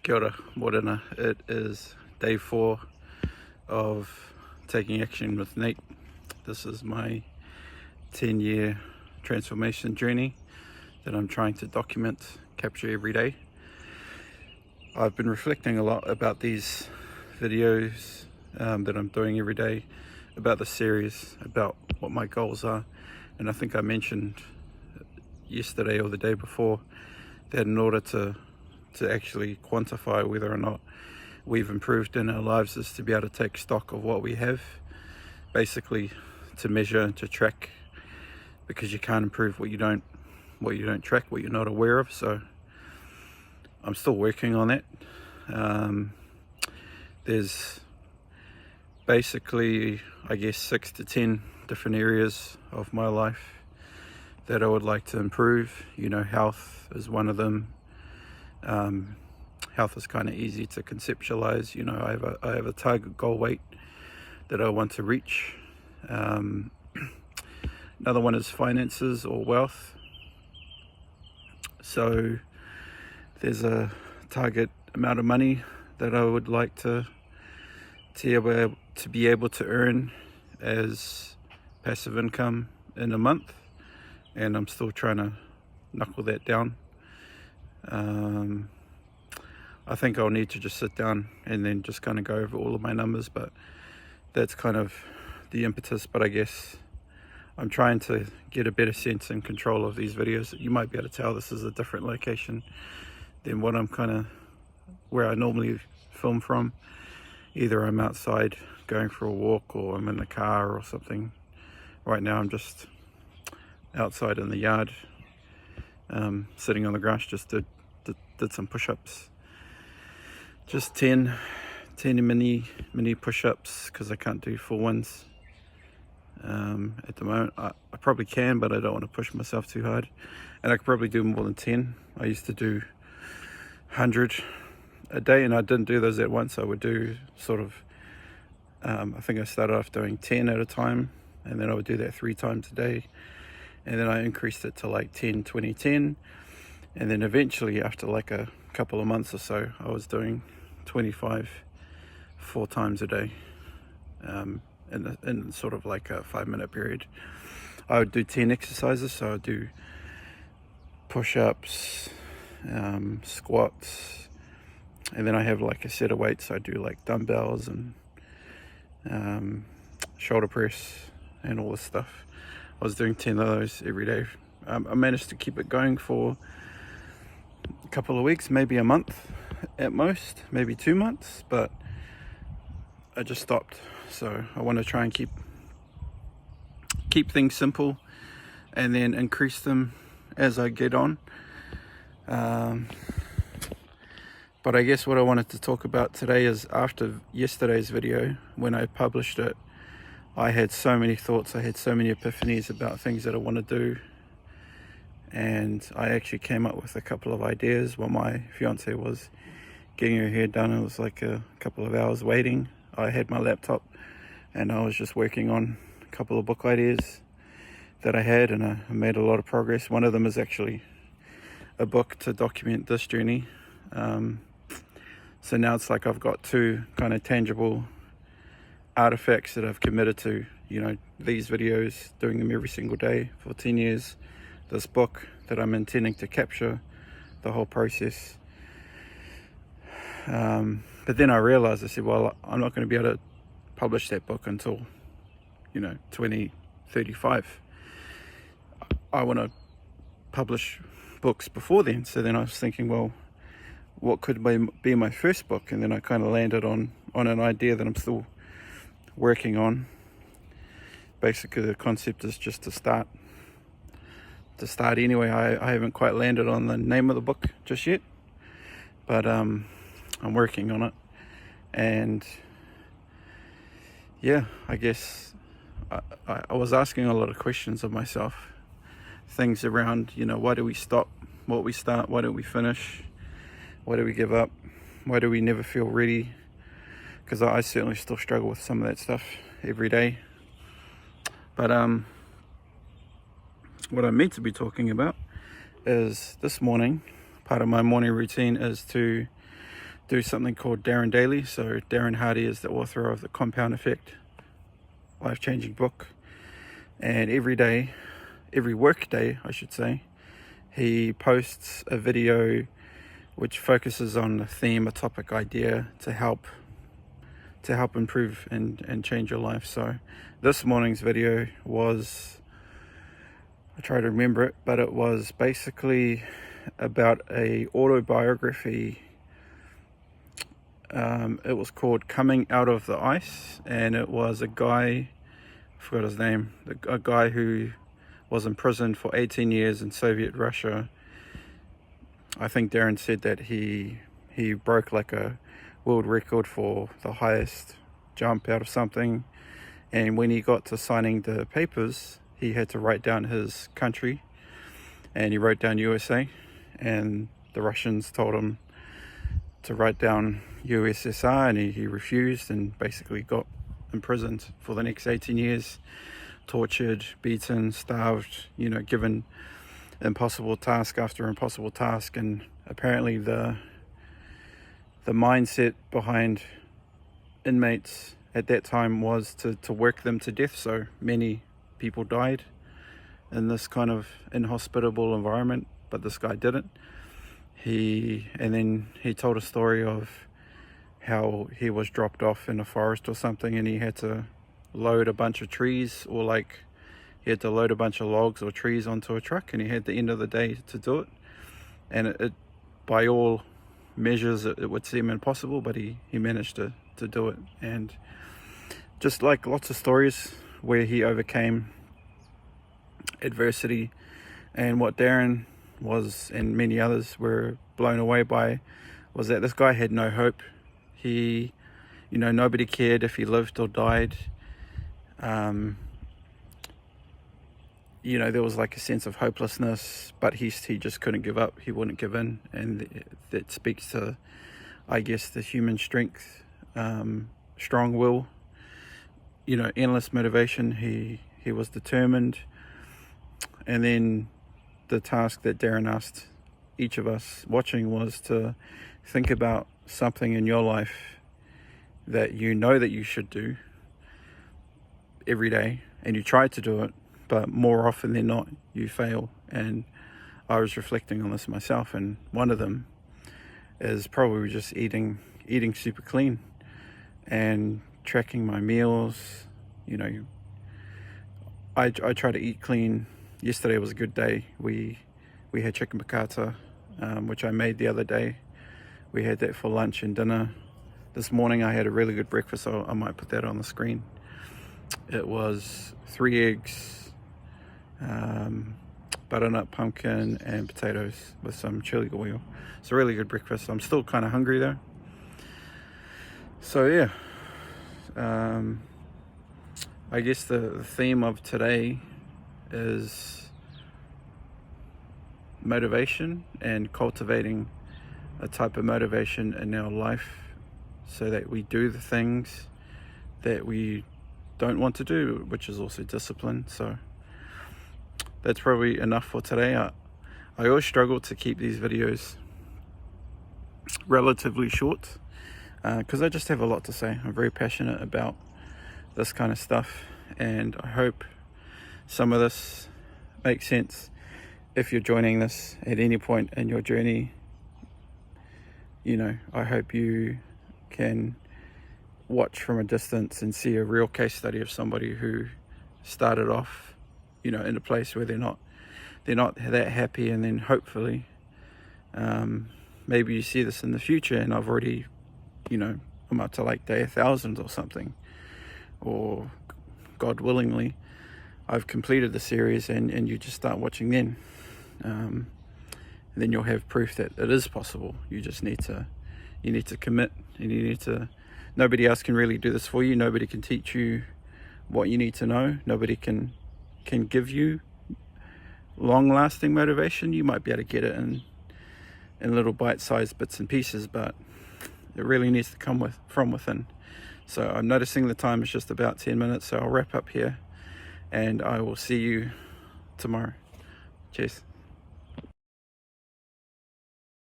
Kia ora, morena. It is day 4 of taking action with Nate. This is my 10-year transformation journey that I'm trying to document, capture every day. I've been reflecting a lot about these videos that I'm doing every day, about the series, about what my goals are. And I think I mentioned yesterday or the day before that in order to actually quantify whether or not we've improved in our lives is to be able to take stock of what we have, basically to measure and to track, because you can't improve what you don't track, what you're not aware of. So I'm still working on that. There's basically, I guess, 6 to 10 different areas of my life that I would like to improve. Health is one of them. Health is kind of easy to conceptualize. I have a target goal weight that I want to reach. Another one is finances or wealth. So there's a target amount of money that I would like to be able to earn as passive income in a month, and I'm still trying to knuckle that down. I think I'll need to just sit down and then just kind of go over all of my numbers, but that's kind of the impetus. But I guess I'm trying to get a better sense and control of these videos. You might be able to tell this is a different location than what where I normally film from. Either I'm outside going for a walk, or I'm in the car or something. Right now I'm just outside in the yard, sitting on the grass. Just did some push-ups, just 10 mini push-ups, because I can't do full ones at the moment. I probably can, but I don't want to push myself too hard, and I could probably do more than 10. I used to do 100 a day, and I didn't do those at once. I would do sort of I think I started off doing 10 at a time, and then I would do that 3 times a day, and then I increased it to like 10, 20, 10, and then eventually after like a couple of months or so I was doing 25 4 times a day, in sort of like a 5-minute period. I would do 10 exercises, so I would do push-ups, squats, and then I have like a set of weights. I do like dumbbells and shoulder press and all this stuff. I was doing 10 of those every day. I managed to keep it going for a couple of weeks, maybe a month at most, maybe 2 months, but I just stopped. So I want to try and keep things simple and then increase them as I get on. But I guess what I wanted to talk about today is, after yesterday's video, when I published it, I had so many thoughts, I had so many epiphanies about things that I want to do, and I actually came up with a couple of ideas while my fiance was getting her hair done. It was like a couple of hours waiting. I had my laptop and I was just working on a couple of book ideas that I had, and I made a lot of progress. One of them is actually a book to document this journey. So now it's like I've got 2 kind of tangible artifacts that I've committed to. These videos, doing them every single day for 10 years. This book that I'm intending to capture the whole process. But then I realized, I said, well, I'm not going to be able to publish that book until 2035. I want to publish books before then. So then I was thinking, well, what could be my first book? And then I kind of landed on an idea that I'm still working on. Basically the concept is just to start anyway. I haven't quite landed on the name of the book just yet, but I'm working on it. And yeah, I guess I was asking a lot of questions of myself, things around, why do we stop what we start? Why don't we finish? Why do we give up? Why do we never feel ready? Because I certainly still struggle with some of that stuff every day. But what I'm meant to be talking about is, this morning, part of my morning routine is to do something called Darren Daily. So Darren Hardy is the author of The Compound Effect, life-changing book. And every work day, I should say, he posts a video which focuses on a theme, a topic, idea to help improve and change your life. So this morning's video was, I try to remember it, but it was basically about a autobiography. It was called Coming Out of the Ice, and it was a guy, I forgot his name, a guy who was in prison for 18 years in Soviet Russia. I think Darren said that he broke like a world record for the highest jump out of something, and when he got to signing the papers, he had to write down his country, and he wrote down USA, and the Russians told him to write down USSR, and he refused, and basically got imprisoned for the next 18 years, tortured, beaten, starved, given impossible task after impossible task. And apparently the mindset behind inmates at that time was to work them to death. So many people died in this kind of inhospitable environment, but this guy didn't. And then he told a story of how he was dropped off in a forest or something, and he had to load a bunch of trees, or he had to load a bunch of logs or trees onto a truck, and he had the end of the day to do it. And it by all measures, it would seem impossible, but he managed to do it. And just like lots of stories where he overcame adversity, and what Darren was and many others were blown away by was that this guy had no hope. Nobody cared if he lived or died. There was like a sense of hopelessness, but he just couldn't give up. He wouldn't give in, and that speaks to, I guess, the human strength, strong will, endless motivation. He was determined. And then the task that Darren asked each of us watching was to think about something in your life that that you should do every day, and you try to do it, but more often than not you fail. And I was reflecting on this myself, and one of them is probably just eating super clean and tracking my meals. I try to eat clean. Yesterday was a good day. We had chicken piccata, which I made the other day. We had that for lunch and dinner. This morning I had a really good breakfast, so I might put that on the screen. It was 3 eggs, butternut pumpkin and potatoes with some chili oil. It's a really good breakfast. I'm still kind of hungry though. So yeah, I guess the theme of today is motivation, and cultivating a type of motivation in our life so that we do the things that we don't want to do, which is also discipline. So that's probably enough for today. I always struggle to keep these videos relatively short because I just have a lot to say. I'm very passionate about this kind of stuff, and I hope some of this makes sense. If you're joining this at any point in your journey, I hope you can watch from a distance and see a real case study of somebody who started off, in a place where they're not that happy, and then hopefully, maybe you see this in the future, and I've already, I'm up to like day 1,000 or something, or God willingly, I've completed the series, and you just start watching then. And then you'll have proof that it is possible. You just need to commit, and nobody else can really do this for you. Nobody can teach you what you need to know. Nobody can give you long-lasting motivation. You might be able to get it in little bite-sized bits and pieces, but it really needs to come from within. So I'm noticing the time is just about 10 minutes, so I'll wrap up here, and I will see you tomorrow. Cheers.